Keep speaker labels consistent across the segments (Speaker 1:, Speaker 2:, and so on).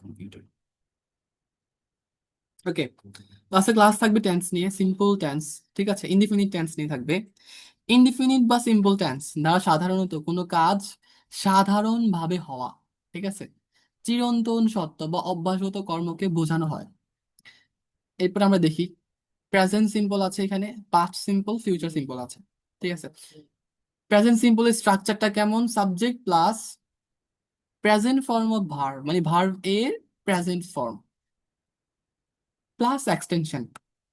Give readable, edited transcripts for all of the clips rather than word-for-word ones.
Speaker 1: Computer. ওকে, আজকে class থাকবে tense নিয়ে, সিম্পল টেন্স। ঠিক আছে, ইনডিফিনিট টেন্স নিয়ে থাকবে। ইনডিফিনিট বা সিম্পল টেন্স দ্বারা সাধারণত কোনো কাজ সাধারণভাবে হওয়া, ঠিক আছে, চিরন্তন সত্য বা অভ্যাসগত কর্মকে বোঝানো হয়। এরপর আমরা দেখি, প্রেজেন্ট সিম্পল আছে এখানে, পাস্ট সিম্পল, ফিউচার সিম্পল আছে। ঠিক আছে, প্রেজেন্ট সিম্পলের স্ট্রাকচারটা কেমন? Subject plus present form of verb, মানে ভার্ব এর প্রেজেন্ট ফর্ম প্লাস এক্সটেনশন।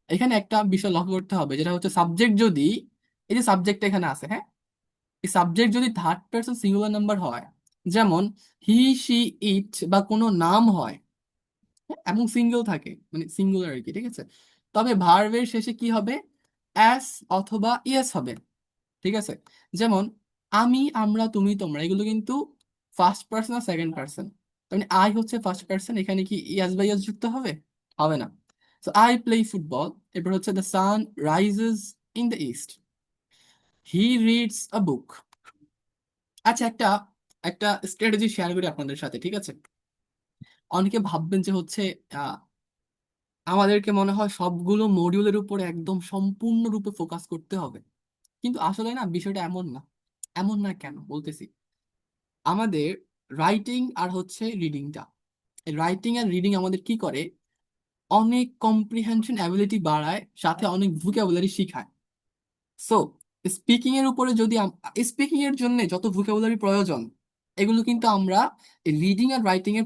Speaker 1: এখানে একটা বিষয় লক্ষ্য করতে হবে, যেটা হচ্ছে সাবজেক্ট যদি, এই যে সাবজেক্ট এখানে আছে, হ্যাঁ, এই সাবজেক্ট যদি থার্ড পারসন সিঙ্গুলার নাম্বার হয়, যেমন হি, সি, ইট বা কোনো নাম হয়, হ্যাঁ, এবং সিঙ্গেল থাকে, মানে সিঙ্গুলার আর কি, ঠিক আছে, তবে ভার্বের শেষে কি হবে? এস অথবা ইয়েস হবে। ঠিক আছে, যেমন আমি, আমরা, তুমি, তোমরা, এগুলো কিন্তু ফার্স্ট পার্সন আর সেকেন্ড পার্সন। মানে আই হচ্ছে ফার্স্ট পার্সন, এখানে কি ইয়াস বাই ইয়াস যুক্ত হবে? হবে না। So I play football. এরপর হচ্ছে the sun rises in the east, he reads a book. আচ্ছা, একটা একটা স্ট্র্যাটেজি শেয়ার করি আপনাদের সাথে, ঠিক আছে। অনেকে ভাববেন যে হচ্ছে আহ, আমাদেরকে মনে হয় সবগুলো মডিউলের উপর একদম সম্পূর্ণরূপে ফোকাস করতে হবে, কিন্তু আসলে না, বিষয়টা এমন না। এমন না কেন বলতেছি, আমাদের রাইটিং আর হচ্ছে রিডিংটা, রাইটিং আর রিডিং আমাদের কি করে, অনেক কম্প্রিহেনশন অ্যাবিলিটি বাড়ায়, সাথে অনেক ভোকাবুলারি শিখায়। সো স্পিকিং এর উপরে যদি স্পিকিং এর জন্য যত ভোকাবুলারি প্রয়োজন, এগুলো কিন্তু আমরা রিডিং আর রাইটিং এ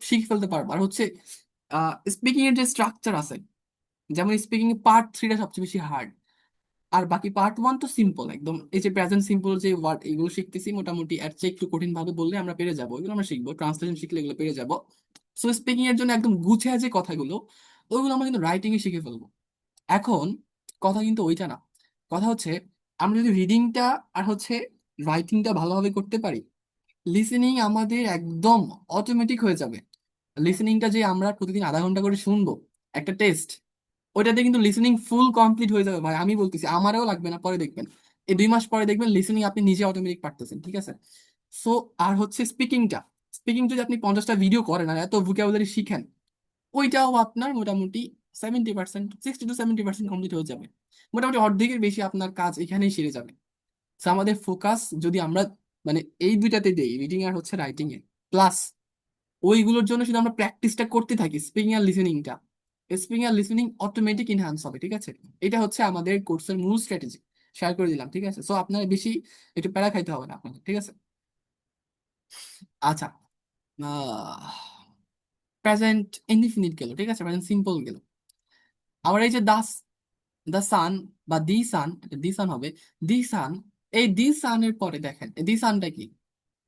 Speaker 1: শিখে ফেলতে পারবো। আর হচ্ছে স্পিকিং এর যে স্ট্রাকচার আছে, যেমন স্পিকিং এর পার্ট 3টা সবচেয়ে বেশি হার্ড, আর বাকি পার্ট 1 তো সিম্পল একদম। এই যে প্রেজেন্ট সিম্পল যে ওয়ার্ড, এগুলো শিখতেছি মোটামুটি, এর চেয়ে একটু কঠিন ভাবে বললে আমরা পেরে যাবো, এগুলো আমরা শিখবো, ট্রান্সলেশন শিখলে এগুলো পেরে যাবো। সো স্পিকিং এর জন্য একদম গুছিয়ে যে কথাগুলো, ওইগুলো আমরা কিন্তু রাইটিং এ শিখে ফেলবো। এখন কথা কিন্তু ওইটা না, কথা হচ্ছে আমরা যদি রিডিংটা আর হচ্ছে রাইটিংটা ভালোভাবে করতে পারি, লিসেনিং আমাদের একদম অটোমেটিক হয়ে যাবে। লিসেনিংটা যে আমরা প্রতিদিন আধা ঘন্টা করে শুনবো, একটা টেস্ট, ওইটাতে কিন্তু লিসেনিং ফুল কমপ্লিট হয়ে যাবে ভাই, আমি বলতেছি, আমারও লাগবে না, পরে দেখবেন, এই 2 মাস পরে দেখবেন লিসেনিং আপনি নিজে অটোমেটিক পারতেছেন, ঠিক আছে। সো আর হচ্ছে স্পিকিংটা, স্পিকিং যদি আপনি 50টা ভিডিও করেন আর এত ভোকাবুলারি শিখেন, ওইটাও আপনার মোটামুটি 70%, 60 to 70% কমপ্লিট হয়ে যাবে। মোটামুটি অর্ধেকের বেশি আপনার কাজ এখানেই সেরে যাবে। So, আমাদের ফোকাস যদি আমরা মানে এই দুইটাতে দেই, রিডিং আর হচ্ছে রাইটিং এ, প্লাস ওইগুলোর জন্য শুধু আমরা প্র্যাকটিসটা করতে থাকি, স্পিকিং আর লিসেনিংটা, স্পিকিং আর লিসেনিং অটোমেটিক ইনহ্যান্স হবে, ঠিক আছে। এটা হচ্ছে আমাদের কোর্সের মূল স্ট্র্যাটেজি, শেয়ার করে দিলাম, ঠিক আছে। সো আপনার বেশি একটু প্যারা খাইতে হবে না আপনাদের, ঠিক আছে। আচ্ছা, প্রেজেন্ট ইনডিফিনিট গেল, ঠিক আছে, প্রেজেন্ট সিম্পল গেল। আবার এই যে দাস, দ্য সান বা দি সান, দি সান হবে, দি সান। এই দি সানের পরে দেখেন, দি সানটা কি?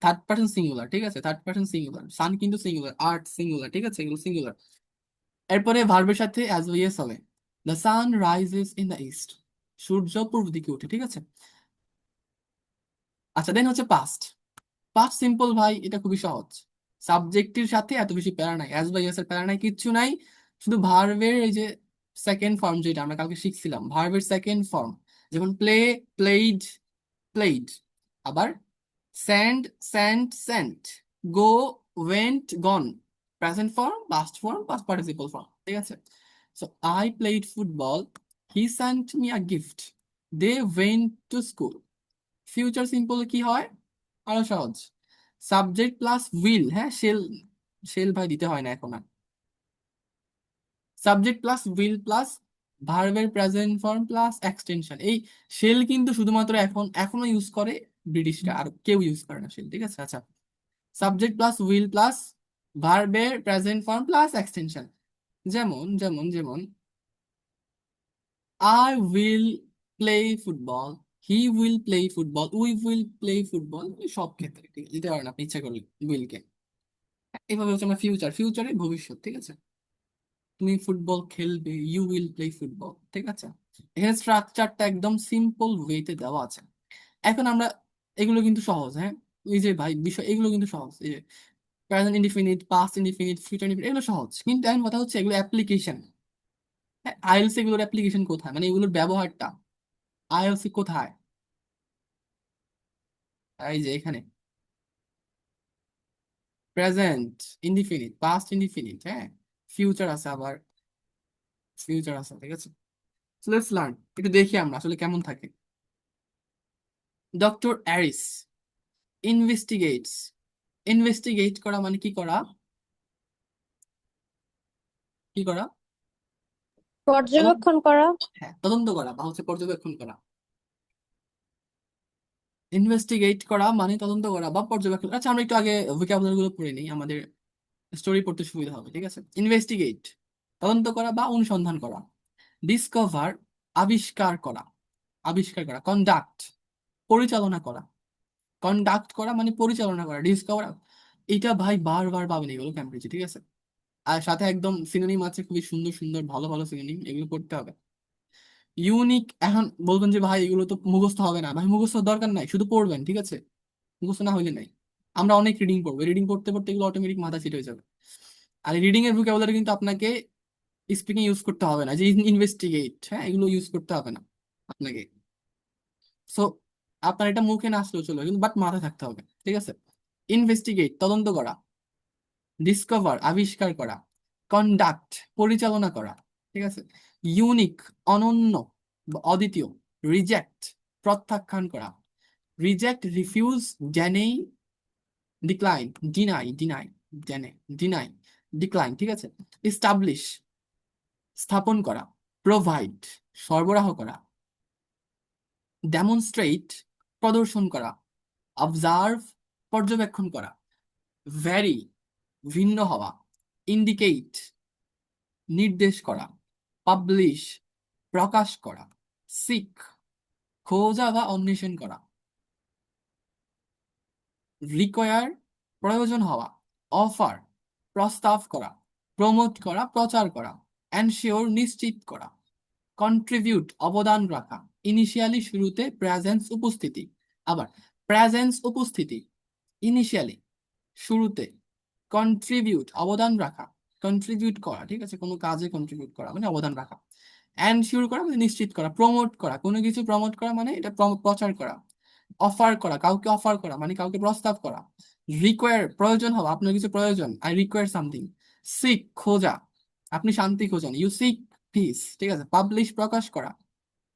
Speaker 1: থার্ড পার্সন সিঙ্গুলার, ঠিক আছে, থার্ড পার্সন সিঙ্গুলার, সান কিন্তু সিঙ্গুলার, আর্ট সিঙ্গুলার, ঠিক আছে, এগুলো সিঙ্গুলার। এরপরে ভার্বের সাথে অ্যাজ ওয়েস হবে, the sun rises in the east, সূর্য পূর্ব দিকে ওঠে, ঠিক আছে। আচ্ছা, দেন হচ্ছে পাস্ট। পাস্ট সিম্পল ভাই, এটা খুবই সহজ। সাবজেক্টের সাথে এত বেশি প্যারা নাই, অ্যাজ বাই এস এর প্যারা নাই, কিচ্ছু নাই। শুধু ভার্বের এই যে সেকেন্ড ফর্ম, যেটা আমরা কালকে শিখছিলাম, ভার্বের সেকেন্ড ফর্ম, যেমন প্লে, প্লেইড, প্লেইড। আবার send, send, sent, go, went, gone. Present form, past form, past participle form, ঠিক আছে। So I played football, he sent me a gift, they went to school. Future simple কি হয়? আরো সহজ, subject plus will, হ্যাঁ, shall, shall ভাই দিতে হয় না এখন আর, সাবজেক্ট প্লাস উইল প্লাস ভার্বের প্রেজেন্ট ফর্ম প্লাস এক্সটেনশন। এই শেল কিন্তু শুধুমাত্র এখনো ইউজ করে ব্রিটিশরা, আর কেউ ইউজ করে না শেল, ঠিক আছে। আচ্ছা, সাবজেক্ট প্লাস উইল প্লাস ভার্বের প্রেজেন্ট ফর্ম প্লাস এক্সটেনশন। যেমন I will play football, he will play football, we will play football, সব ক্ষেত্রে ঠিক দিতে পারেন আপনি ইচ্ছা করলে উইলকে। এভাবে হচ্ছে আমার ফিউচার, ফিউচারে ভবিষ্যৎ, ঠিক আছে, তুমি ফুটবল খেলবে, ইউ উইল প্লে ফুটবল, ঠিক আছে। এখানে স্ট্রাকচারটা একদম সিম্পল ওয়েতে দেওয়া আছে। এখন আমরা, এগুলো কিন্তু সহজ, হ্যাঁ, এই যে ভাই বিষয়, এগুলো কিন্তু সহজ, এই যে present indefinite, past indefinite, future indefinite, এগুলো সহজ, কিন্তু এখন কথা হচ্ছে এগুলো অ্যাপ্লিকেশন। আইএলস এগুলোর অ্যাপ্লিকেশন কোথায়, মানে এগুলোর ব্যবহারটা আইএলস কোথায়? এই যে এখানে, প্রেজেন্ট ইনডিফিনিট, পাস্ট ইনডিফিনিট, হ্যাঁ, ফিউচার আছে, আবার ফিউচার আছে, ঠিক আছে। সো লেটস লার্ন, একটু দেখি আমরা আসলে কেমন থাকে। ডক্টর অ্যারিস ইনভেস্টিগেটস, ইনভেস্টিগেট করা মানে কি করা, কি করা? তদন্ত,
Speaker 2: পর্যবেক্ষণ করা।
Speaker 1: হ্যাঁ, তদন্ত করা বা হচ্ছে পর্যবেক্ষণ করা। ইনভেস্টিগেট করা মানে তদন্ত করা বা পর্যবেক্ষণ। আচ্ছা, আমরা একটু আগে ভোকাবুলারি গুলো পড়ে নিই, আমাদের স্টোরি পড়তে সুবিধা হবে, ঠিক আছে। ইনভেস্টিগেট তদন্ত করা বা অনুসন্ধান করা। ডিসকভার আবিষ্কার করা, আবিষ্কার করা। কন্ডাক্ট পরিচালনা করা, কন্ডাক্ট করা মানে পরিচালনা করা। ডিসকভার, এটা ভাই বারবার পাবেন এগুলো ক্যামব্রিজে, ঠিক আছে। আর সাথে একদম সিনোনিম আছে, খুবই সুন্দর সুন্দর ভালো ভালো সিনোনিম, এগুলো পড়তে হবে। ইউনিক, এখন বলবেন যে ভাই এগুলো তো মুখস্থ হবে না, ভাই মুখস্থ দরকার নাই, শুধু পড়বেন, ঠিক আছে। মুখস্থ না হইলে নাই। আমরা অনেক রিডিং পড়বো, রিডিং পড়তে পড়তে এগুলো অটোমেটিক মাথা সেট হয়ে যাবে। আর রিডিং এর ভোকাবুলারি কিন্তু আপনাকে স্পিকিং ইউজ করতে হবে না, যে ইনভেস্টিগেট, হ্যাঁ, এগুলো ইউজ করতে হবে না আপনাকে। সো আপনার এটা মুখে না আসলেও চলবে, কিন্তু বাট মাথায় থাকতে হবে, ঠিক আছে। ইনভেস্টিগেট তদন্ত করা, ডিসকভার আবিষ্কার করা, কন্ডাক্ট পরিচালনা করা, ঠিক আছে। ইউনিক অনন্য বা অদ্বিতীয়। রিজেক্ট প্রত্যাখ্যান করা। Reject refuse, deny decline, deny deny, deny deny decline, ঠিক আছে। এস্টাবলিশ স্থাপন করা। প্রোভাইড সরবরাহ করা। ডেমনস্ট্রেট প্রদর্শন করা। অবজার্ভ পর্যবেক্ষণ করা। ভ্যারি ভিন্ন হওয়া। ইন্ডিকেট নির্দেশ করা। পাবলিশ প্রকাশ করা। সিক খোঁজা বা অন্বেষণ করা। রিকোয়ার প্রয়োজন হওয়া। অফার প্রস্তাব করা। প্রমোট করা প্রচার করা। এনশিওর নিশ্চিত করা। কন্ট্রিবিউট অবদান রাখা। ইনিশিয়ালি শুরুতে, প্রেজেন্স উপস্থিতি। আবার প্রেজেন্স উপস্থিতি, ইনিশিয়ালি শুরুতে। কন্ট্রিবিউট অবদান রাখা, কন্ট্রিবিউট করা, ঠিক আছে, কোনো কাজে কন্ট্রিবিউট করা মানে অবদান রাখা। এনশিওর করা মানে নিশ্চিত করা। প্রমোট করা, কোনো কিছু প্রমোট করা মানে এটা প্রচার করা। অফার করা, কাউকে অফার করা মানে কাউকে প্রস্তাব করা। রিকোয়ার প্রয়োজন হওয়া, আপনার কিছু প্রয়োজন, আই রিকোয়ার সামথিং। সিক খোঁজা, আপনি শান্তি খোঁজেন, ইউ সিক পিস, ঠিক আছে। পাবলিশ প্রকাশ করা,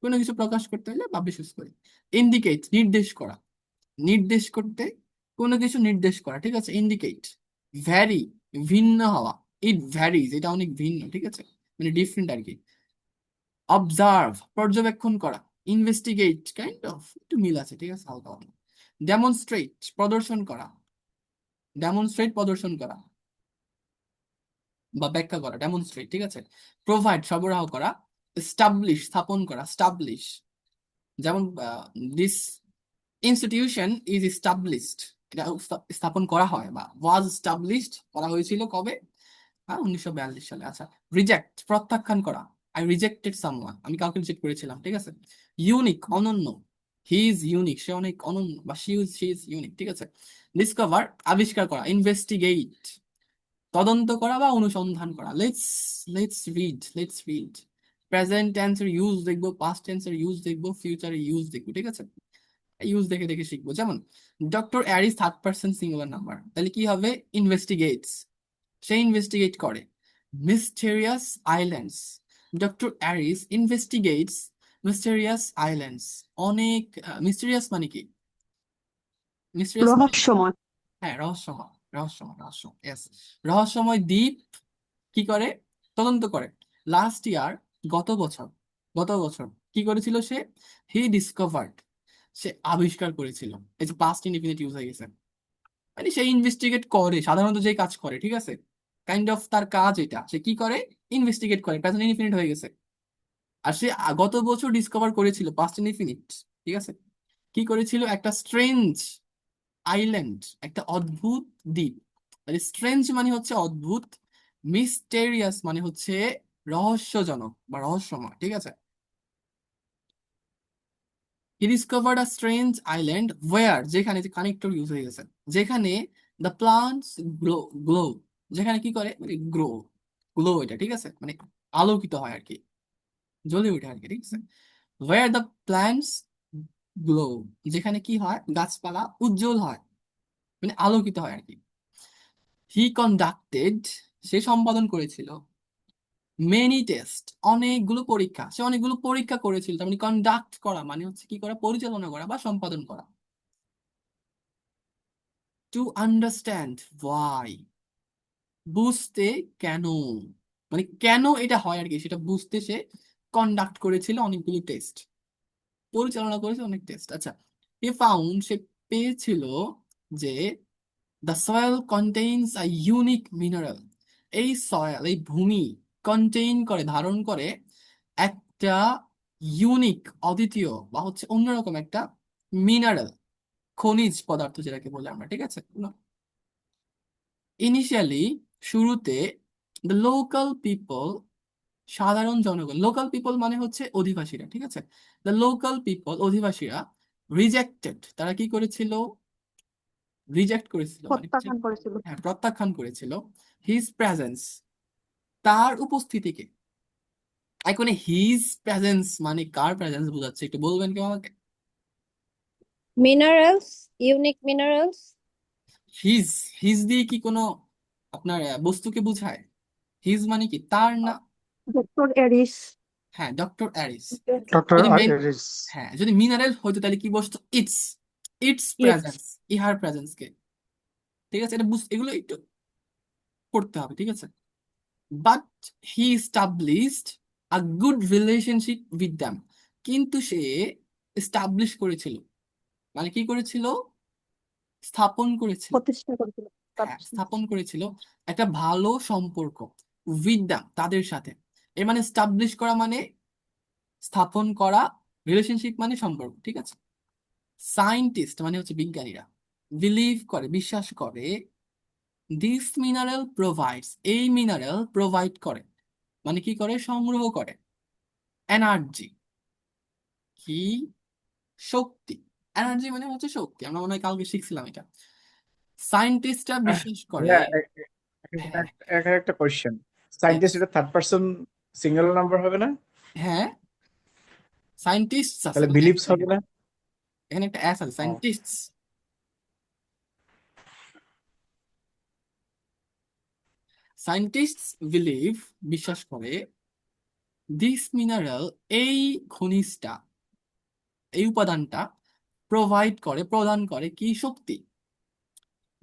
Speaker 1: কোনো কিছু প্রকাশ করতে হলে পাবলিশ ইউজ করি। ইন্ডিকেট নির্দেশ করা, নির্দেশ করতে কোনো কিছু নির্দেশ করা, ঠিক আছে, ইন্ডিকেট। ভ্যারি ভিন্ন হওয়া, ইট ভ্যারিজ, এটা অনেক ভিন্ন, ঠিক আছে, মানে ডিফারেন্ট আর কি। অবজার্ভ পর্যবেক্ষণ করা। ইনভেস্টিগেট কাইন্ড অফ একটু মিল আছে, ঠিক আছে, হালকা হালকা। ডেমনস্ট্রেট প্রদর্শন করা, ডেমনস্ট্রেট প্রদর্শন করা বা ব্যাখ্যা করা, ডেমনস্ট্রেট, ঠিক আছে। প্রোভাইড সরবরাহ করা। স্টাবলিশ স্থাপন করা, স্টাবলিশ, যেমন দিস ইনস্টিটিউশন ইজ established, এটা স্থাপন করা হয় বা ওয়াজ established করা হয়েছিল কবে? 1942 সালে। আচ্ছা, রিজেক্ট প্রত্যাখ্যান করা। আই রিজেক্টেড সামওয়ান, আমি কাউকে রিজেক্ট করেছিলাম, ঠিক আছে। ইউনিক অনন্য, হি ইজ ইউনিক, সে অনেক অনন্য, বা শি ইজ ইউনিক, ঠিক আছে। ডিসকভার আবিষ্কার করা। ইনভেস্টিগেট তদন্ত করা বা অনুসন্ধান করা। Let's read. প্রেজেন্ট টেন্সের ইউজ দেখবো, পাস্ট টেন্সের ইউজ দেখবো, ফিউচারের ইউজ দেখবো, ঠিক আছে। ইউজ দেখে দেখে শিখবো। যেমন doctor Aris third person singular number, তাহলে কি হবে? ইনভেস্টিগেটস, সে ইনভেস্টিগেট করে। Mysterious islands, doctor Aris investigates mysterious islands. অনেক মিস্টেরিয়াস মানে কি? মিস্টেরিয়াস মানে,
Speaker 2: রহস্যময়।
Speaker 1: হ্যাঁ, রহস্যময়, রহস্যময়, রহস্যময়, ইয়েস। রহস্যময় দ্বীপ কি করে? তদন্ত করে। লাস্ট ইয়ার, গত বছর, গত বছর কি করেছিল সে? হি ডিসকভার্ড, সে আবিষ্কার করেছিল। এই যে পাস্ট ইনডিফিনিট ইউজ হয়ে গেছে, মানে সে ইনভেস্টিগেট করে, সাধারণত যে কাজ করে, ঠিক আছে, কাইন্ড অফ তার কাজ এটা, সে কি করে? ইনভেস্টিগেট করে, প্রেজেন্ট ইনডিফিনিট হয়ে গেছে। আর সে গত বছর ডিসকভার করেছিল, পাস্ট ইনডিফিনিট, ঠিক আছে। কি করেছিল? একটা স্ট্রেঞ্জ আইল্যান্ড, একটা অদ্ভুত দ্বীপ। মানে স্ট্রেঞ্জ মানে হচ্ছে অদ্ভুত, মিস্টেরিয়াস মানে হচ্ছে রহস্যজনক বা রহস্যময়, ঠিক আছে। He discovered a strange island where, যেখানে, যে কানেক্টর ইউজ হয়ে গেছে, যেখানে দ্য প্লান্টস গ্লো, গ্লো, যেখানে কি করে মানে গ্রো, গ্লো, এটা ঠিক আছে, মানে আলোকিত হয় আর কি, জ্বলে ওঠে আর কি, ঠিক আছে। ওয়্যার দ্য প্লান্টস গ্লো, যেখানে কি হয়, গাছপালা উজ্জ্বল হয়, মানে আলোকিত হয় আর কি। হি কন্ডাক্টেড, সে সম্পাদন করেছিল, মেনি টেস্ট, অনেকগুলো পরীক্ষা, সে অনেকগুলো পরীক্ষা করেছিল। তার মানে কন্ডাক্ট করা মানে হচ্ছে কি করা, পরিচালনা করা বা সম্পাদন করা। টু আন্ডারস্ট্যান্ড ওয়াই, বুঝতে কেন, মানে কেন এটা হয় আর কি, সেটা বুঝতে সে কন্ডাক্ট করেছিল অনেকগুলো টেস্ট, পরিচালনা করেছে অনেক টেস্ট। আচ্ছা, হি ফাউন্ড, সে পেয়েছিল যে the soil contains a unique mineral, এই সয়েল, এই ভূমি কন্টেইন করে, ধারণ করে একটা ইউনিক, অদ্বিতীয় বা হচ্ছে অন্যরকম একটা মিনারেল, খনিজ পদার্থ যেটাকে বলে আমরা, ঠিক আছে। ইনিশিয়ালি, শুরুতে, দ্য লোকাল পিপল, সাধারণ জনগণ, লোকাল পিপল মানে হচ্ছে অধিবাসীরা, ঠিক আছে। দ্য লোকাল পিপল, অধিবাসীরা, রিজেক্টেড, তারা কি করেছিল, রিজেক্ট করেছিল মানে হচ্ছে,
Speaker 2: প্রত্যাখ্যান করেছিল।
Speaker 1: হ্যাঁ প্রত্যাখ্যান করেছিল, হিজ প্রেজেন্স, তার উপস্থিতিকে। এখানে হিজ প্রেজেন্স মানে কার প্রেজেন্স বোঝাচ্ছে, একটু বলবেন কেউ আমাকে?
Speaker 2: Minerals, unique minerals.
Speaker 1: His, his দিয়ে কি কোনো আপনার বস্তুকে বোঝায়? হিজ মানে কি, তার না?
Speaker 2: ডক্টর এরিস।
Speaker 1: হ্যাঁ, ডক্টর অ্যারিস।
Speaker 3: ডক্টর
Speaker 1: যদি মেন,
Speaker 3: এরিস।
Speaker 1: হ্যাঁ যদি মিনারেল হইতো তাহলে কি বসতো, ইটস, ইটস
Speaker 2: ইটস।
Speaker 1: প্রেজেন্স, ইহার প্রেজেন্স কে, ঠিক আছে। এটা এগুলো একটু পড়তে হবে, ঠিক আছে। But he established a good relationship with them, কিন্তু সে এস্টাবলিশ করেছিল, মানে কি করেছিল, স্থাপন করেছিল,
Speaker 2: প্রতিষ্ঠা করেছিল।
Speaker 1: হ্যাঁ স্থাপন করেছিল একটা ভালো সম্পর্ক, উইথ দ্যাম, তাদের সাথে। এর মানে এস্টাবলিশ করা মানে স্থাপন করা, রিলেশনশিপ মানে সম্পর্ক, ঠিক আছে। সায়েন্টিস্ট মানে হচ্ছে বিজ্ঞানীরা, বিলিভ করে, বিশ্বাস করে, দিস মিনারেল প্রোভাইডস, এই মিনারেল প্রোভাইড করে, মানে কি করে, সংগ্রহ করে, এনার্জি, কি, শক্তি। এনার্জি মানে হচ্ছে শক্তি, আমরা মনে হয় কালকে শিখছিলাম এটা। সায়েন্টিস্টরা বিশ্বাস করে,
Speaker 3: হ্যাঁ,
Speaker 1: হ্যাঁ,
Speaker 3: এখানে একটা কোয়েশ্চেন, সায়েন্টিস্ট এটা থার্ড পারসন সিঙ্গেল নাম্বার হবে না?
Speaker 1: হ্যাঁ সায়েন্টিস্ট আছে,
Speaker 3: তাহলে
Speaker 1: মানে
Speaker 3: বিলিভস হবে
Speaker 1: এখানে,
Speaker 3: না?
Speaker 1: এখানে একটা অ্যাস আছে,
Speaker 3: ও,
Speaker 1: সায়েন্টিস্ট। সায়েন্টিস্ট বিলিভ, বিশ্বাস করে, দিস মিনারেল, এই খনিজটা, এই উপাদানটা প্রোভাইড করে, প্রদান করে কি, শক্তি।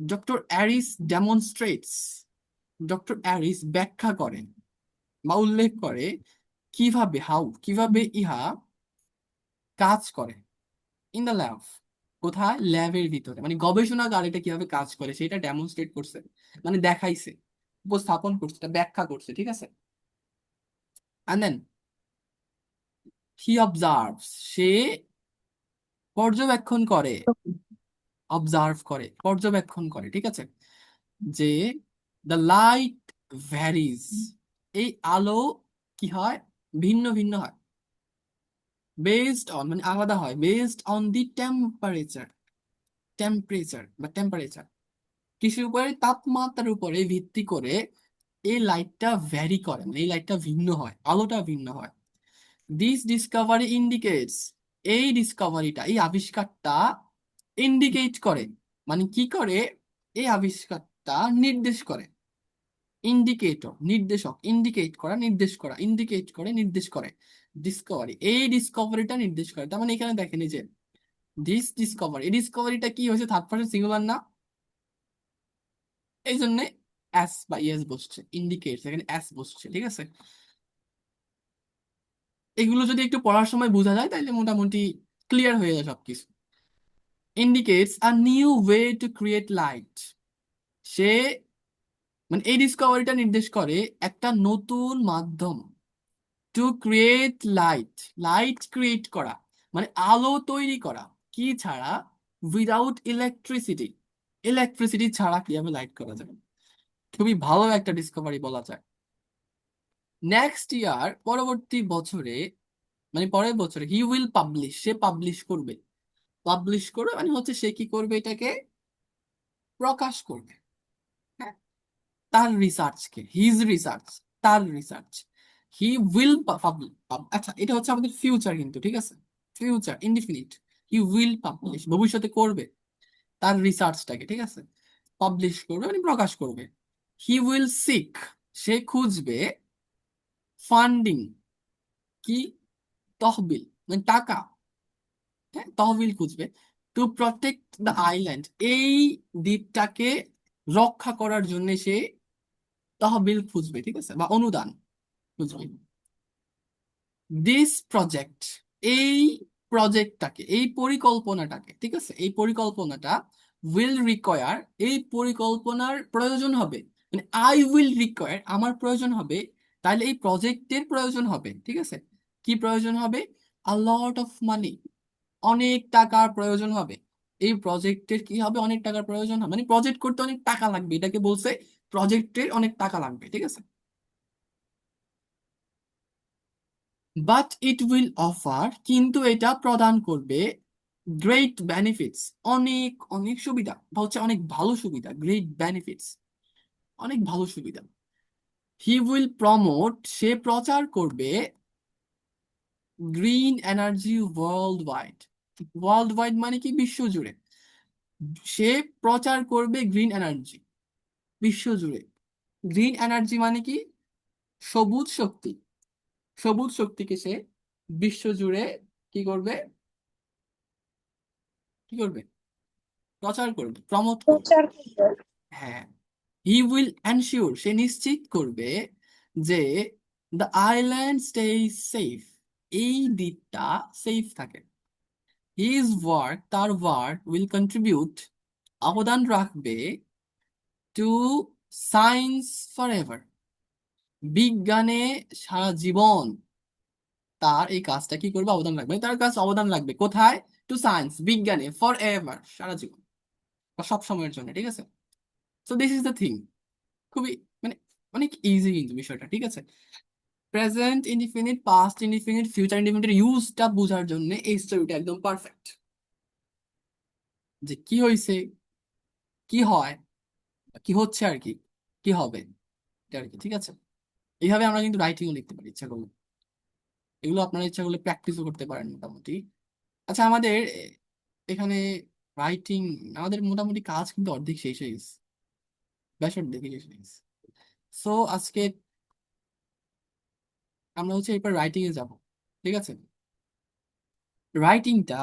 Speaker 1: ডক্টর অ্যারিস ডেমনস্ট্রেটস, ডক্টর অ্যারিস ব্যাখ্যা করেন বা উল্লেখ করে কিভাবে, হাউ, কিভাবে ইহা কাজ করে, ইন দ্য ল্যাব, কোথায়, ল্যাবের ভিতরে, মানে গবেষণাগার এটা কিভাবে কাজ করে সেটা ডেমনস্ট্রেট করছে, মানে দেখাইছে, উপস্থাপন করছে, এটা ব্যাখ্যা করছে, ঠিক আছে। এন্ড দেন হি অবজার্ভস, সে পর্যবেক্ষণ করে, অবজার্ভ করে, পর্যবেক্ষণ করে, ঠিক আছে, যে দ্য লাইট ভ্যারিজ, এই আলো কি হয়, ভিন্ন ভিন্ন হয়, বেসড অন মানে আলাদা হয়, based on the temperature, temperature কিসের উপরে, তাপমাত্রার উপরে ভিত্তি করে এই লাইটটা ভ্যারি করে, মানে এই লাইটটা ভিন্ন হয়, আলোটা ভিন্ন হয়। দিস ডিসকভারি ইন্ডিকেটস, এই ডিসকভারিটা, এই আবিষ্কারটা ইন্ডিকেট করে, মানে কি করে, এই আবিষ্কারটা নির্দেশ করে, ইন্ডিকেটর, নির্দেশক, ইন্ডিকেট করা, নির্দেশ করা, ইন্ডিকেট করে, নির্দেশ করে, ডিসকভারি, এই ডিসকভারিটা নির্দেশ করে। তার মানে এখানে দেখেন এই যে দিস ডিসকভারি, এই ডিসকভারিটা কি হয়েছে, থার্ড পারসন সিঙ্গুলার না, এই জন্য অ্যাস বা ইয়েস বসছে, ইন্ডিকেটস এখানে অ্যাস বসছে, ঠিক আছে। এগুলো যদি একটু পড়ার সময় বোঝা যায় তাহলে মোটামুটি ক্লিয়ার হয়ে যায় সবকিছু। Indicates a new way to create light, সে মানে এই ডিসকভারিটা নির্দেশ করে একটা নতুন মাধ্যম, to create light, light create করা মানে আলো তৈরি করা, কি ছাড়া, উইদাউট ইলেকট্রিসিটি, ইলেকট্রিসিটি ছাড়া কিভাবে লাইট করা যায়। খুবই ভালো একটা ডিসকভারি বলা যায়। নেক্সট ইয়ার, পরবর্তী বছরে, মানে পরের বছরে, he will publish, say publish করবে, পাবলিশ করবে মানে হচ্ছে সে কি করবে, এটাকে প্রকাশ করবে, হ্যাঁ, তার রিসার্চকে, হিজ রিসার্চ, তার রিসার্চ, হি উইল পাবলিশ। আচ্ছা, এটা হচ্ছে আমাদের ফিউচার কিন্তু, ঠিক আছে, future indefinite, he will publish ভবিষ্যতে করবে তার রিসার্চটাকে, ঠিক আছে, পাবলিশ করবে মানে প্রকাশ করবে। হি উইল সিক, সে খুঁজবে, ফান্ডিং, কি, তহবিল মানে টাকা, হ্যাঁ তহবিল খুঁজবে, টু প্রটেক্ট দ্য আইল্যান্ড, এই দ্বীপটাকে রক্ষা করার জন্য সে তহবিল খুঁজবে, ঠিক আছে, বা অনুদান খুঁজবে। দিস প্রজেক্ট, এই প্রজেক্টটাকে, এই পরিকল্পনাটাকে, ঠিক আছে, এই পরিকল্পনাটা উইল রিকোয়ার, এই পরিকল্পনার প্রয়োজন হবে, মানে আই উইল রিকোয়ার, আমার প্রয়োজন হবে, তাহলে এই প্রজেক্টের প্রয়োজন হবে, ঠিক আছে, কি প্রয়োজন হবে, আ লট অফ মানি, অনেক টাকার প্রয়োজন হবে, এই প্রজেক্টের কি হবে, অনেক টাকার প্রয়োজন হবে, মানে প্রজেক্ট করতে অনেক টাকা লাগবে, এটাকে বলছে প্রজেক্টের অনেক টাকা লাগবে, ঠিক আছে। বাট ইট উইল অফার, কিন্তু এটা প্রদান করবে, গ্রেট বেনিফিটস, অনেক অনেক সুবিধা, বা হচ্ছে অনেক ভালো সুবিধা, গ্রেট বেনিফিটস, অনেক ভালো সুবিধা। হি উইল প্রমোট, সে প্রচার করবে, green energy world wide, world wide মানে কি, বিশ্বজুড়ে, সে প্রচার করবে গ্রিন এনার্জি বিশ্বজুড়ে। গ্রিন এনার্জি মানে কি, সবুজ শক্তি, সবুজ শক্তিকে সে বিশ্বজুড়ে কি করবে, কি করবে, প্রচার করবে, প্রমোট করবে।
Speaker 2: প্রচার করবে।
Speaker 1: হ্যাঁ, হি উইল এনশিওর, সে নিশ্চিত করবে যে দ্য আইল্যান্ড স্টেজ সেফ, এই দ্বীপটা সেফ থাকে। হিজ ওয়ার্ক, তার ওয়ার্ক, উইল কন্ট্রিবিউট, অবদান রাখবে, টু সায়েন্স ফর এভার, বিজ্ঞানে সারা জীবন, তার এই কাজটা কি করবে, অবদান রাখবে, তার কাজ অবদান লাগবে কোথায়, টু সায়েন্স, বিজ্ঞানে, ফর এভার, সারা জীবন বা সব সময়ের জন্য, ঠিক আছে। So this is the thing, খুবই মানে অনেক ইজি কিন্তু বিষয়টা, ঠিক আছে। Present indefinite, past indefinite, future indefinite ইউজটা বোঝার জন্য এই স্টোরিটা একদম পারফেক্ট, যে কি হয়েছে, কি হয়, বা কি হচ্ছে আর কি, কি হবে, এটা আর কি, ঠিক আছে। এইভাবে আমরা কিন্তু রাইটিংও লিখতে পারি ইচ্ছা করলে, এগুলো আপনারা ইচ্ছা করলে প্র্যাকটিসও করতে পারেন মোটামুটি। আচ্ছা, আমাদের এখানে রাইটিং, আমাদের মোটামুটি কাজ কিন্তু অর্ধেক শেষ হয়ে গেছে, বেশ অর্ধেক শেষ হয়ে গেছে। সো আজকে আমরা হচ্ছে এরপর রাইটিং এ যাব, ঠিক আছে। রাইটিংটা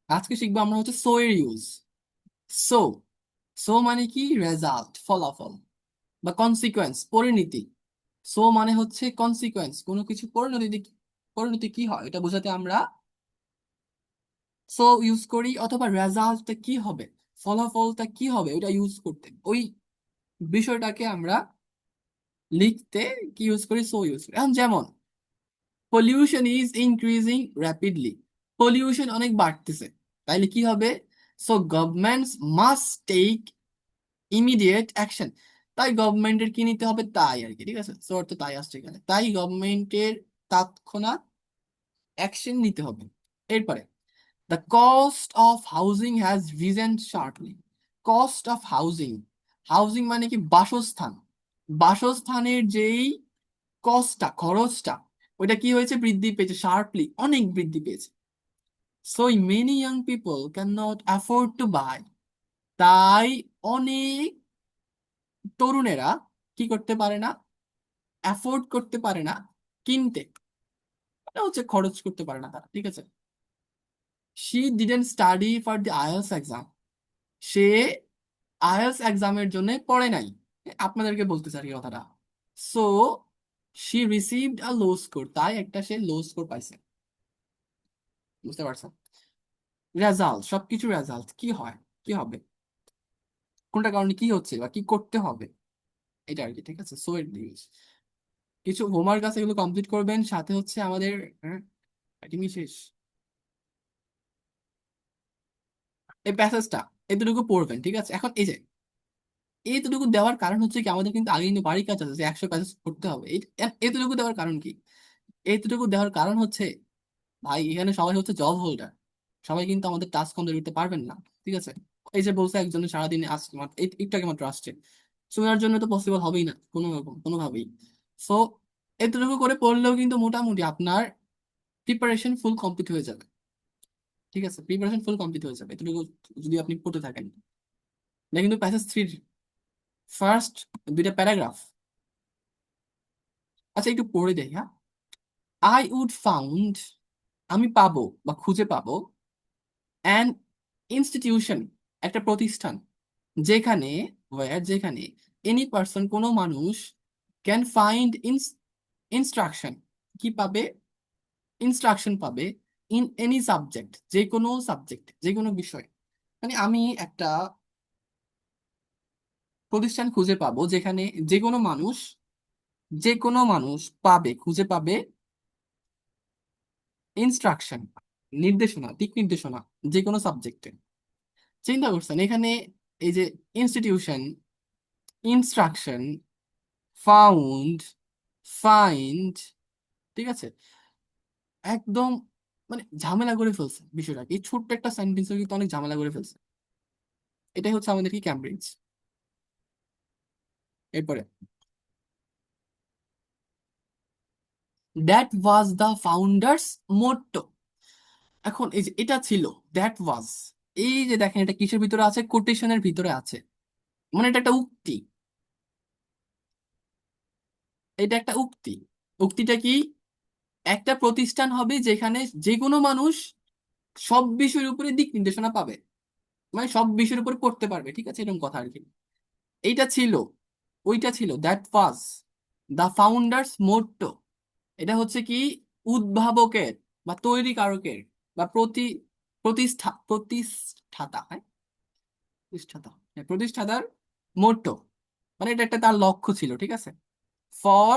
Speaker 1: আজকে শিখবো আমরা হচ্ছে সো এর ইউজ। সো, সো মানে কি, রেজাল্ট, ফলাফল, বা কনসিকোয়েন্স, পরিণতি। সো মানে হচ্ছে কনসিকোয়েন্স, কোনো কিছু পরিণতি, পরিণতি কি হয় এটা বোঝাতে আমরা সো ইউজ করি, অথবা রেজাল্টটা কি হবে, ফলাফলটা কি হবে ওটা ইউজ করতে, ওই বিষয়টাকে আমরা লিখতে কি ইউজ করি, সো ইউজ করি। এখন যেমন pollution is increasing rapidly, pollution অনেক বাড়তেছে, তাইলে কি হবে, so governments must take immediate action, তাই গভর্নমেন্টের কি নিতে হবে, তাই আর কি, ঠিক আছে, সো অর্থ তাই আসছে এখানে, তাই গভর্নমেন্টের তৎক্ষণাৎ অ্যাকশন নিতে হবে। এরপরে the cost of housing has reason sharply, cost of housing, housing মানে কি, বাসস্থান, বাসস্থানের যেই কস্টটা, খরচটা, ওইটা কি হয়েছে, বৃদ্ধি পেয়েছে, শার্পলি, অনেক বৃদ্ধি পেয়েছে। So many young people can not afford to buy, তাই অনেক তরুণেরা কি করতে পারে না, অ্যাফোর্ড করতে পারে না, কিনতে, এটা হচ্ছে খরচ করতে পারে না তারা, ঠিক আছে। She didn't study for the IELTS exam, say IELTS এক্সামের জন্য পড়ে নাই, আপনাদেরকে বলতেছে আর কি কথাটা। So she received a low score, তাই একটা সে লো স্কোর পাইছে, বুঝতে পারছেন। রেজাল্ট, সবকিছু রেজাল্ট কি হয়, কি হবে, কোনটা কারণে কি হচ্ছে বা কি করতে হবে, এটা আর কি, ঠিক আছে। সো এর ইউজ, কিছু হোমওয়ার্ক আছে এগুলো কমপ্লিট করবেন, সাথে হচ্ছে আমাদের writing শেষ, এই প্যাসেজটা এতটুকু পড়বেন, ঠিক আছে। এখন এই যে এইতটুকু দেওয়ার কারণ হচ্ছে কি, আমাদের কিন্তু আগে কিন্তু বাড়ির কাজ আছে যে 100 প্যাসেজ করতে হবে, এতটুকু দেওয়ার কারণ কি, এইতটুকু দেওয়ার কারণ হচ্ছে, ভাই এখানে সবাই হচ্ছে জব হোল্ডার, সবাই কিন্তু আমাদের টাস্ক কমপ্লিট করতে পারবেন না, ঠিক আছে। এই যে বলছে একজনের সারাদিনে আসছে একটু আগে মাত্র আসছে, শোনার জন্য তো পসিবল হবেই না কোনো রকম কোনোভাবেই। সো এতটুকু করে পড়লেও কিন্তু মোটামুটি আপনার প্রিপারেশন ফুল কমপ্লিট হয়ে যাবে, ঠিক আছে, প্রিপারেশন ফুল কমপ্লিট হয়ে যাবে এতটুকু যদি আপনি পড়তে থাকেন। এটা কিন্তু প্যাসেজ 3 ফার্স্ট দুইটা প্যারাগ্রাফ। আচ্ছা একটু পড়ে দেই, হ্যাঁ। আই উড ফাউন্ড, আমি পাবো বা খুঁজে পাবো, অ্যান ইনস্টিটিউশন, একটা প্রতিষ্ঠান, যেখানে যেখানে এনি পার্সন, কোনো মানুষ, ক্যান ফাইন্ড ইনস্ট্রাকশন, কি পাবে, ইনস্ট্রাকশন পাবে, ইন এনি সাবজেক্ট, যে কোনো সাবজেক্ট, যে কোনো বিষয়। মানে আমি একটা প্রতিষ্ঠান খুঁজে পাবো যেখানে যে কোনো মানুষ, যে কোনো মানুষ পাবে, খুঁজে পাবে ইনস্ট্রাকশন, নির্দেশনা, দিক নির্দেশনা, যে কোনো সাবজেক্টে। চিন্তা করছেন এখানে এই যে ইনস্টিটিউশন, ইনস্ট্রাকশন, ফাউন্ড, ফাইন্ড, ঠিক আছে, একদম মানে ঝামেলা করে ফেলছে বিষয়টাকে। এই ছোট্ট একটা সেন্টেন্সে কিন্তু অনেক ঝামেলা করে ফেলছে। এটাই হচ্ছে আমাদের কি ক্যামব্রিজ। এরপরে, দ্যাট ওয়াজ দ্য ফাউন্ডার্স মোট্টো। এখন এই যে এটা ছিল, দ্যাট ওয়াজ, এই যে দেখেন এটা কিসের ভিতরে আছে, কোটেশনের ভিতরে আছে, মানে এটা একটা উক্তি, এটা একটা উক্তি। উক্তিটা কি, একটা প্রতিষ্ঠান হবে যেখানে যে কোনো মানুষ সব বিষয়ের উপরে দিক নির্দেশনা পাবে, মানে সব বিষয়ের উপরে পড়তে পারবে, ঠিক আছে, এরকম কথা আর কি। এইটা ছিল, ওইটা ছিল, দ্যাট ওয়াজ দ্য ফাউন্ডার্স মোট্টো। এটা হচ্ছে কি, উদ্ভাবকের বা তৈরিকারকের বা প্রতিষ্ঠাতা, হ্যাঁ, প্রতিষ্ঠাতার মোট্টো, মানে এটা একটা তার লক্ষ্য ছিল, ঠিক আছে। ফর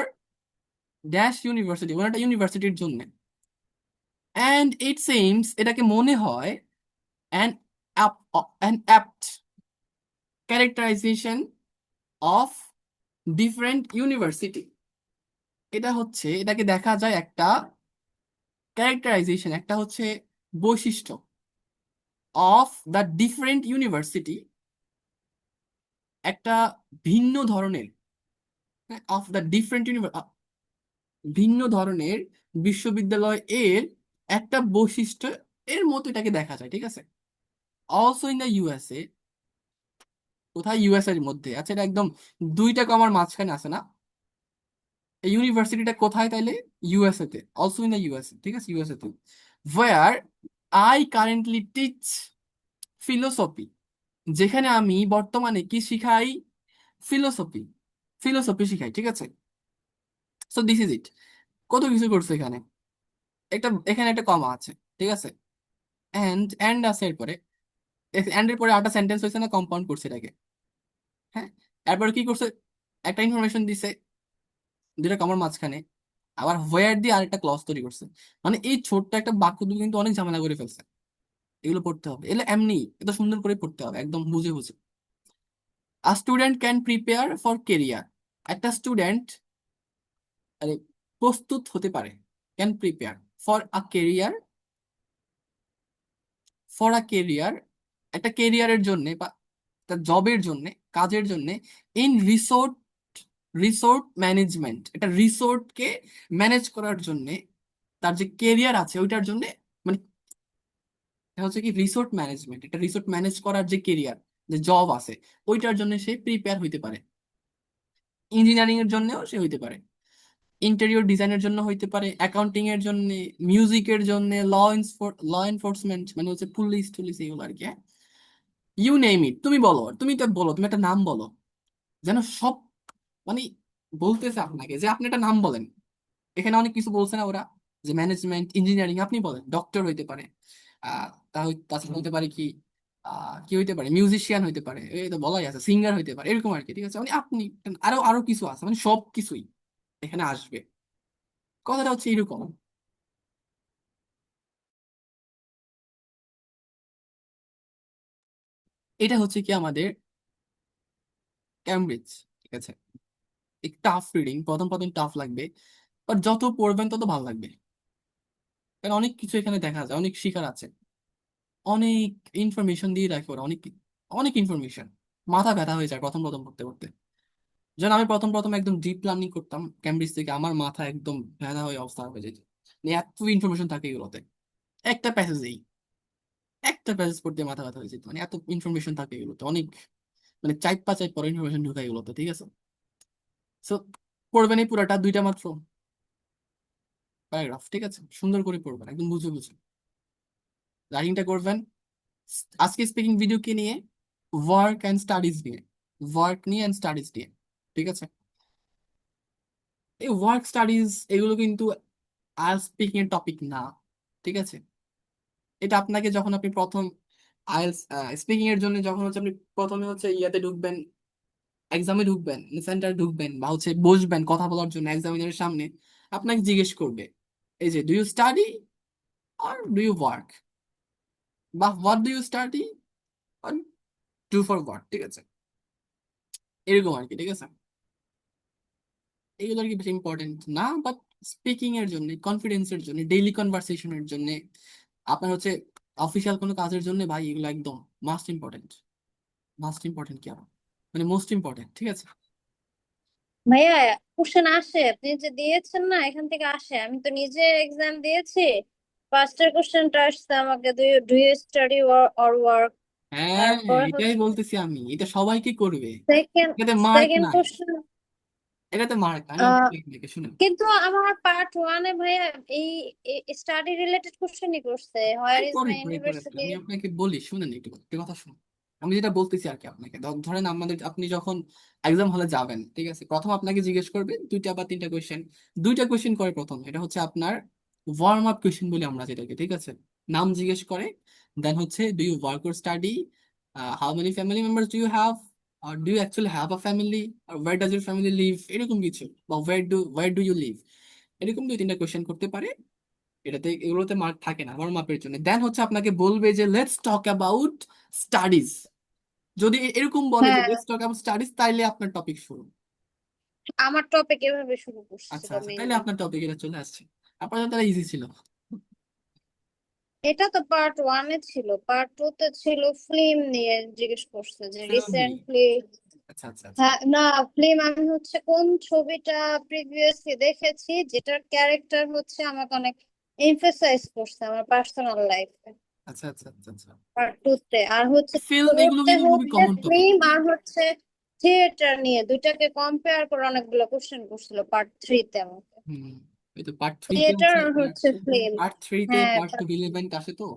Speaker 1: ড্যাশ ইউনিভার্সিটি, মানে একটা ইউনিভার্সিটির জন্য। অ্যান্ড ইট সিমস, এটাকে মনে হয়, an an apt characterisation of different university. এটা হচ্ছে, এটাকে দেখা যায় একটা ক্যারেক্টারাইজেশন, একটা হচ্ছে বৈশিষ্ট্য, অফ দ্য ডিফারেন্ট ইউনিভার্সিটি, একটা ভিন্ন ধরনের, অফ দ্য ডিফারেন্ট ভিন্ন ধরনের বিশ্ববিদ্যালয় এর একটা বৈশিষ্ট্য এর মতো এটাকে দেখা যায়, ঠিক আছে। অলসো ইন দ্য ইউএসএ, কোথায়, ইউএসএ এর মধ্যে। আচ্ছা এটা একদম দুইটা কমার মাঝখানে আছে না, এই ইউনিভার্সিটিটা কোথায় তাইলে, ইউএসএ তে, অলসো ইন দ্য ইউএসএ, ঠিক আছে, ইউএসএ তে। Where I currently teach philosophy, যেখানে আমি বর্তমানে কি শিখাই, ফিলোসফি, ফিলোসফি শিখাই, ঠিক আছে। So this is it. কত কিছু করছে এখানে, একটা এখানে একটা কমা আছে, ঠিক আছে, এন্ড আছে এরপরে, এন্ড এর পরে আরেকটা সেন্টেন্স হয়েছে না, কম্পাউন্ড করছে এটাকে, হ্যাঁ। এরপরে কি করছে, একটা ইনফরমেশন দিছে দুইটা কমার মাঝখানে, আবার হোয়ার দিয়ে আরেকটা ক্লজ তৈরি করছে। মানে এই ছোট্ট একটা বাক্য দুটো কিন্তু অনেক ঝামেলা করে ফেলছে। এগুলো পড়তে হবে, এগুলো এমনি এত সুন্দর করে পড়তে হবে, একদম বুঝে বুঝে। আ student can prepare for career, একটা স্টুডেন্ট আরে প্রস্তুত হতে পারে, can prepare for a career, for a career, একটা কেরিয়ারের জন্য বা একটা জবের জন্য, কাজের জন্য, ইন রিসোর্ট, রিসোর্ট ম্যানেজমেন্ট, একটা রিসোর্টকে ম্যানেজ করার জন্য, তার যে কেরিয়ার আছে ওইটার জন্য, মানে এটা হচ্ছে কি রিসোর্ট ম্যানেজমেন্ট, এটা রিসোর্ট ম্যানেজ করার যে কেরিয়ার, যে জব আছে, ওইটার জন্য সে প্রিপেয়ার হইতে পারে। ইঞ্জিনিয়ারিং এর জন্যও সে হইতে পারে, ইন্টেরিয়র ডিজাইনের জন্য হইতে পারে, অ্যাকাউন্টিং এর জন্য, মিউজিকের জন্য, ল এনফোর্সমেন্ট, মানে হচ্ছে পুলিশ টুলিশ এগুলো আর কি, হ্যাঁ। ইউ নেম ইট, তুমি বলো, তুমি তো বলো, তুমি একটা নাম বলো, যেন সব, মানে বলতেছে আপনাকে যে আপনি একটা নাম বলেন। এখানে অনেক কিছু বলছে না ওরা, যে ম্যানেজমেন্ট, ইঞ্জিনিয়ারিং, আপনি বলেন, ডক্টর হইতে পারে, তাছাড়া হইতে পারে কি, কি হইতে পারে, মিউজিশিয়ান হইতে পারে, এই তো বলাই আছে, সিঙ্গার হইতে পারে, এরকম আর কি, ঠিক আছে। মানে আপনি আরো আরো কিছু আছে, মানে সব কিছুই এখানে আসবে, কথাটা হচ্ছে এরকম। এটা হচ্ছে কি আমাদের ক্যামব্রিজ, ঠিক আছে। এক টাফ রিডিং, প্রথম প্রথম টাফ লাগবে, বাট যত পড়বেন তত ভালো লাগবে, কারণ অনেক কিছু এখানে দেখা যায়, অনেক শিখার আছে, অনেক ইনফরমেশন দিয়ে রাখে ওরা, অনেক অনেক ইনফরমেশন, মাথা ব্যথা হয়ে যায় প্রথম প্রথম পড়তে পড়তে। যেন আমি প্রথম প্রথম একদম ডিপ লার্নিং করতাম ক্যামব্রিজ থেকে, আমার মাথা একদম ব্যথা হয়ে অবস্থা হয়ে যেত, মানে এত ইনফরমেশন থাকে এগুলোতে, একটা প্যাসেজেই, একটা প্যাসেজ পড়তে মাথা ব্যথা হয়ে যেত, মানে এত ইনফরমেশন থাকে এগুলোতে, অনেক মানে চাইপা চাইপা ইনফরমেশন ঢুকাই এগুলোতে, ঠিক আছে? সো পড়বেন এই পুরাটা, দুইটা মাত্র প্যারাগ্রাফ, ঠিক আছে? সুন্দর করে পড়বেন, একদম বুঝে বুঝে রাইটিংটা করবেন। আজকে স্পিকিং ভিডিও কি নিয়ে? ওয়ার্ক অ্যান্ড স্টাডিজ নিয়ে, ওয়ার্ক নিয়ে অ্যান্ড স্টাডিজ নিয়ে, ঠিক আছে? এই ওয়ার্ক স্টাডিজ এগুলো কিন্তু আর স্পিকিং এর টপিক না, ঠিক আছে? এটা আপনাকে যখন আপনি প্রথম আইএলস স্পিকিং এর জন্য যখন হচ্ছে আপনি প্রথমে হচ্ছে ইয়াতে ঢুকবেন, এক্সামে ঢুকবেন, সেন্টারে ঢুকবেন, বা হচ্ছে বসবেন কথা বলার জন্য এক্সামিনারের সামনে, আপনাকে জিজ্ঞেস করবে এই যে do you study or do you work, বা what do you study or do for work, ঠিক আছে? এরকম আর কি, ঠিক আছে? এগুলো আর কি বেশি ইম্পর্টেন্ট না, বাট স্পিকিং এর জন্য, কনফিডেন্সের জন্য, ডেইলি কনভারসেশনের জন্য, আপনার হচ্ছে অফিসিয়াল কোনো কাজের জন্য ভাই এগুলো একদম মাস্ট ইম্পর্টেন্ট। মাস্ট ইম্পর্টেন্ট কি আবার, মানে মোস্ট ইম্পর্টেন্ট, ঠিক আছে?
Speaker 2: ভাইয়া, কোশ্চেন আসে, আপনি যে দিয়েছেন না, এখান থেকে আসে। আমি তো নিজে এক্সাম দিয়েছি। ফার্স্টের কোশ্চেনটা আসছে আমাকে, do you study or work.
Speaker 1: হ্যাঁ,
Speaker 2: তারপর
Speaker 1: এটাই
Speaker 2: হচ্ছে
Speaker 1: বলতেছি আমি, এটা সবাইকে করবে।
Speaker 2: সেকেন্ড
Speaker 1: এটাতে মার্ক
Speaker 2: সেকেন্ড
Speaker 1: নাই,
Speaker 2: কোশ্চেন।
Speaker 1: এটাতে মার্ক নাই। আমি আপনাকে শুনুন,
Speaker 2: কিন্তু আমার পার্ট ওয়ানে ভাইয়া এই স্টাডি রিলেটেড কোশ্চেনই করছে, হোয়ার
Speaker 1: আরে
Speaker 2: ইজ
Speaker 1: করে
Speaker 2: মাই
Speaker 1: করে করে
Speaker 2: ইউনিভার্সিটি।
Speaker 1: আমি আপনাকে বলি, শুনেন একটু একটু কথা শুনুন। আমি যেটা বলতেছি আর কি আপনাকে, ধরেন আমাদের, আপনি যখন এক্সাম হলে যাবেন, ঠিক আছে, প্রথম আপনাকে জিজ্ঞেস করবে দুইটা বা তিনটা কোয়েশ্চেন। দুইটা কোয়েশ্চেন করে প্রথম, এটা হচ্ছে আপনার ওয়ার্ম আপ কোয়েশ্চেন বলি আমরা যেটাকে, ঠিক আছে? নাম জিজ্ঞেস করে, দেন হচ্ছে do you work or study, how many family members do you have, আর do you actually have a family, আর where does your family live, এরকম কিছু, বা ওয়ার ডু ইউ লিভ, এরকম দুই তিনটা কোয়েশ্চেন করতে পারে। এটাতে এগুলোতে মার্ক থাকে না ওয়ার্ম আপের জন্য। দেন হচ্ছে আপনাকে বলবে যে লেটস টক অ্যাবাউট স্টাডিজ। যদি এরকম বলে যে
Speaker 2: হ্যাঁ,
Speaker 1: লেটস টক অ্যাবাউট স্টাডিজ, তাইলে আপনার টপিক শুরু।
Speaker 2: আমার টপিক এভাবে শুরু
Speaker 1: আচ্ছা
Speaker 2: করছিল
Speaker 1: আচ্ছা, তাইলে
Speaker 2: মেইনলি।
Speaker 1: আপনার টপিক এটা চলে আসছে। আপনার তাহলে ইজি ছিল।
Speaker 2: এটা তো পার্ট ওয়ানে ছিল, পার্ট টু তে ছিল ফিল্ম নিয়ে জিজ্ঞেস করছে যে
Speaker 1: ফিল্ম নিয়ে,
Speaker 2: রিসেন্টলি।
Speaker 1: আচ্ছা আচ্ছা আচ্ছা।
Speaker 2: হ্যাঁ, না, ফিল্ম আমি হচ্ছে কোন ছবিটা প্রিভিয়াসলি দেখেছি যেটার ক্যারেক্টার হচ্ছে আমাকে অনেক এমফেসাইজ করছে আমার পার্সোনাল লাইফে,
Speaker 1: আচ্ছা আচ্ছা আচ্ছা আচ্ছা।
Speaker 2: পার্ট টু তে। আর হচ্ছে
Speaker 1: ফিল্ম এগুলো
Speaker 2: ফোর্থে
Speaker 1: কিন্তু খুবই
Speaker 2: হচ্ছে
Speaker 1: কমন টপিক।
Speaker 2: ফিল্ম আর হচ্ছে থিয়েটার নিয়ে দুইটাকে কম্পেয়ার করে অনেকগুলো কোশ্চেন করছিল পার্ট থ্রি তে আমাকে।
Speaker 1: হুম, এই তো পার্ট থ্রিতে
Speaker 2: থিয়েটার
Speaker 1: হচ্ছে
Speaker 2: আর
Speaker 1: আপনার,
Speaker 2: হচ্ছে ফিল্ম।
Speaker 1: পার্ট থ্রিতে
Speaker 2: হ্যাঁ,
Speaker 1: পার্ট টু রিলেভেন্ট আসে, তো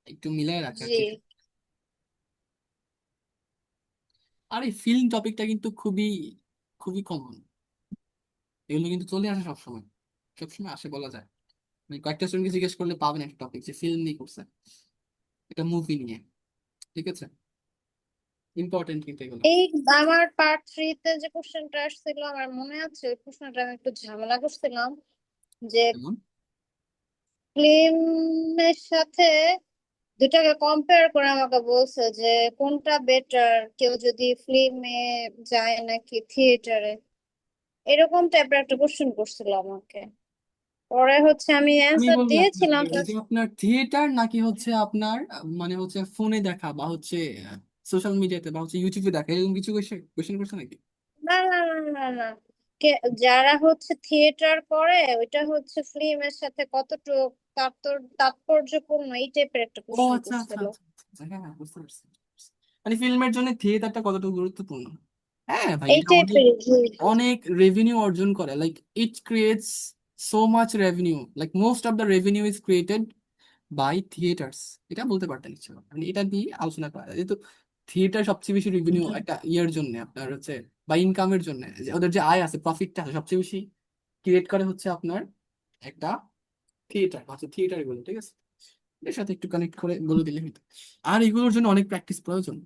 Speaker 1: একটু মিলাই রাখা আর
Speaker 2: জি।
Speaker 1: কি। আর এই ফিল্ম টপিকটা কিন্তু খুবই খুবই কমন, এগুলো কিন্তু চলে আসে সবসময়, সবসময় আসে বলা যায়। মানে কয়েকটা স্টুডেন্টকে জিজ্ঞেস করলে পাবেন একটা টপিক যে ফিল্ম নিয়ে করছে, এটা মুভি নিয়ে, ঠিক আছে? ইম্পর্টেন্ট কিন্তু এগুলো।
Speaker 2: এই আমার পার্ট থ্রি তে যে কোশ্চেনটা আসছিল আমার মনে আছে, ওই কোশ্চেনটা আমি একটু ঝামেলা করছিলাম যে
Speaker 1: যেমন,
Speaker 2: ফিল্মের সাথে দুটাকে কম্পেয়ার করে আমাকে বলছে যে কোনটা বেটার, কেউ যদি ফিল্মে যায় নাকি থিয়েটারে, এরকম টাইপের একটা কোশ্চেন করছিল আমাকে। পরে হচ্ছে আমি
Speaker 1: আমি
Speaker 2: অ্যান্সার
Speaker 1: বলবো আপনাকে
Speaker 2: দিয়েছিলাম
Speaker 1: যে আপনার থিয়েটার নাকি হচ্ছে আপনার মানে হচ্ছে ফোনে দেখা, বা হচ্ছে সোশ্যাল মিডিয়াতে, বা হচ্ছে ইউটিউবে দেখা, এরকম কিছু কোয়েশ্চেন কোয়েশ্চেন করছে নাকি?
Speaker 2: না না না না না, যারা হচ্ছে থিয়েটার করে ওইটা হচ্ছে ফিল্মের সাথে কতটুকু তাৎপর্যপূর্ণ, এই টাইপের একটা
Speaker 1: ও
Speaker 2: কোশ্চেন
Speaker 1: আচ্ছা আচ্ছা
Speaker 2: করছিল।
Speaker 1: আচ্ছা আচ্ছা, হ্যাঁ হ্যাঁ, বুঝতে পারছি। মানে ফিল্মের জন্য থিয়েটারটা কতটুকু গুরুত্বপূর্ণ। হ্যাঁ ভাই,
Speaker 2: এই
Speaker 1: এটা অনেক
Speaker 2: টাইপের, জি।
Speaker 1: অনেক রেভিনিউ অর্জন করে, like it creates so much revenue, like most of the revenue is created by theatres. এটা বলতে পারতেন ইচ্ছা, মানে এটা নিয়ে আলোচনা করা যায়। যেহেতু থিয়েটার সবচেয়ে বেশি রেভিনিউ একটা ইয়ের জন্য আপনার হচ্ছে, বা ইনকামের জন্য, যে ওদের যে আয় আছে, প্রফিটটা আছে, সবচেয়ে বেশি ক্রিয়েট করে হচ্ছে আপনার একটা থিয়েটার, হচ্ছে থিয়েটার এগুলো, ঠিক আছে? এর সাথে একটু কানেক্ট করে বলে দিলে হইতো। আর এগুলোর জন্য অনেক প্র্যাকটিস প্রয়োজন।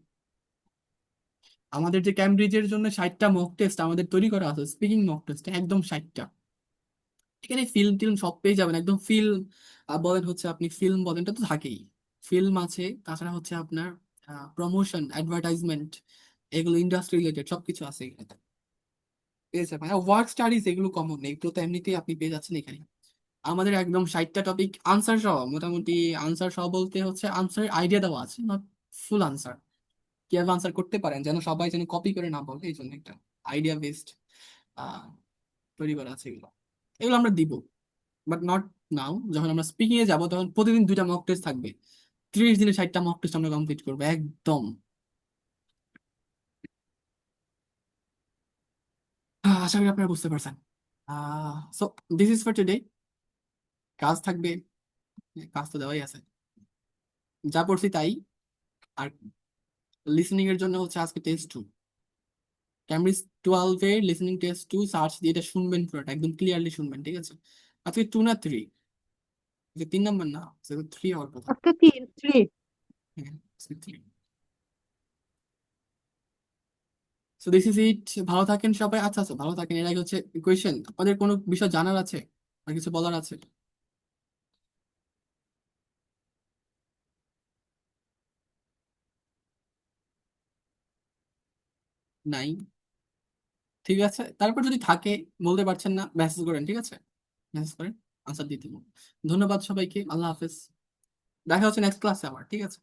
Speaker 1: আমাদের যে ক্যামব্রিজের জন্য 60টা মক টেস্ট আমাদের তৈরি করা আছে, স্পিকিং মক টেস্ট একদম 60টা। এখানে ফিল্ম টিল্ম সব পেয়ে যাবেন, একদম ফিল্ম বলেন, হচ্ছে আপনি ফিল্ম বলেন, এটা তো থাকেই। ফিল্ম আছে, তাছাড়া হচ্ছে আপনার প্রমোশন, অ্যাডভার্টাইজমেন্ট, এগুলো ইন্ডাস্ট্রি রিলেটেড সবকিছু আছে এখানে, পেয়ে যাবেন। আর ওয়ার্ক স্টাডিজ এগুলো কমন, এগুলো তো এমনিতেই আপনি পেয়ে যাচ্ছেন এখানে। আমাদের একদম 60টা টপিক আনসার সহ, মোটামুটি আনসার সহ বলতে হচ্ছে আনসার আইডিয়া দেওয়া আছে, নট ফুল আনসার, কিভাবে আনসার করতে পারেন যেন সবাই যেন কপি করে না বলে, এই জন্য একটা আইডিয়া বেসড তৈরি করা আছে এগুলো। এগুলো আমরা দিব, বাট নট নাও। যখন আমরা স্পিকিং এ যাবো তখন প্রতিদিন দুইটা মক টেস্ট থাকবে, 30 দিনে 60টা মক টেস্ট আমরা কমপ্লিট করবো একদম। আশা করি আপনারা বুঝতে পারছেন। So this is for today. কাজ থাকবে, কাজ তো দেওয়াই আছে, যা পড়ছি তাই। আর লিসেনিং এর জন্য হচ্ছে আজকে টেস্ট 2, ক্যামব্রিজ 12 এর লিসেনিং টেস্ট 2 সার্চ দিয়ে এটা শুনবেন, পুরোটা একদম ক্লিয়ারলি শুনবেন, ঠিক আছে? আজকে 2 না 3? 3 নাম্বার না, 3 হওয়ার কথা।
Speaker 4: আজকে তিন থ্রি।
Speaker 1: হ্যাঁ, আজকে 3। So this is it. ভালো থাকেন সবাই। আচ্ছা আচ্ছা, ভালো থাকেন। এর আগে হচ্ছে কোয়েশ্চেন, আপনাদের কোনো বিষয় জানার আছে আর কিছু বলার আছে? নাই? ঠিক আছে, তারপর যদি থাকে, বলতে পারছেন না, মেসেজ করেন, ঠিক আছে? মেসেজ করেন, আনসার দিয়ে দিব। ধন্যবাদ সবাইকে, আল্লাহ হাফেজ। দেখা হচ্ছে নেক্সট ক্লাসে আবার, ঠিক আছে?